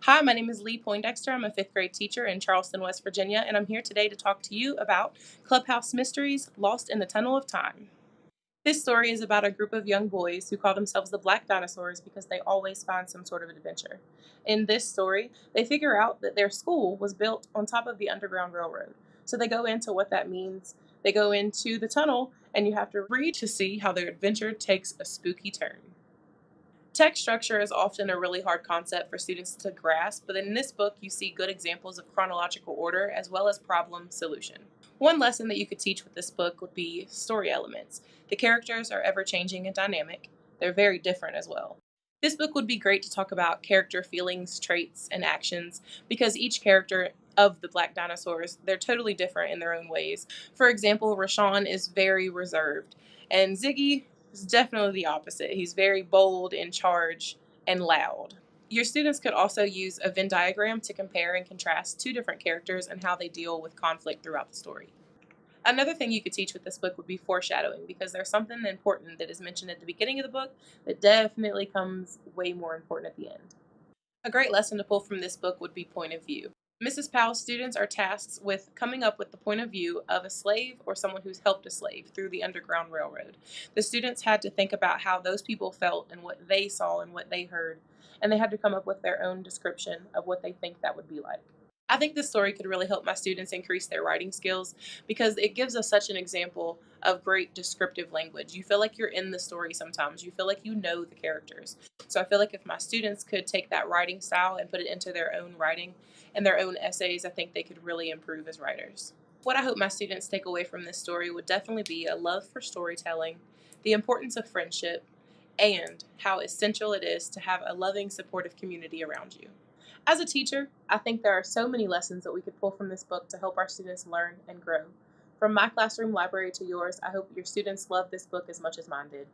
Hi, my name is Lee Poindexter. I'm a fifth grade teacher in Charleston, West Virginia, and I'm here today to talk to you about Clubhouse Mysteries Lost in the Tunnel of Time. This story is about a group of young boys who call themselves the Black Dinosaurs because they always find some sort of adventure. In this story, they figure out that their school was built on top of the Underground Railroad. So they go into what that means. They go into the tunnel, and you have to read to see how their adventure takes a spooky turn. Text structure is often a really hard concept for students to grasp, but in this book, you see good examples of chronological order as well as problem solution. One lesson that you could teach with this book would be story elements. The characters are ever changing and dynamic, they're very different as well. This book would be great to talk about character feelings, traits, and actions because each character of the Black Dinosaurs, they're totally different in their own ways. For example, Rashawn is very reserved, and Ziggy is definitely the opposite. He's very bold, in charge, and loud. Your students could also use a Venn diagram to compare and contrast two different characters and how they deal with conflict throughout the story. Another thing you could teach with this book would be foreshadowing because there's something important that is mentioned at the beginning of the book that definitely comes way more important at the end. A great lesson to pull from this book would be point of view. Mrs. Powell's students are tasked with coming up with the point of view of a slave or someone who's helped a slave through the Underground Railroad. The students had to think about how those people felt and what they saw and what they heard, and they had to come up with their own description of what they think that would be like. I think this story could really help my students increase their writing skills because it gives us such an example of great descriptive language. You feel like you're in the story sometimes. You feel like you know the characters. So I feel like if my students could take that writing style and put it into their own writing and their own essays, I think they could really improve as writers. What I hope my students take away from this story would definitely be a love for storytelling, the importance of friendship, and how essential it is to have a loving, supportive community around you. As a teacher, I think there are so many lessons that we could pull from this book to help our students learn and grow. From my classroom library to yours, I hope your students love this book as much as mine did.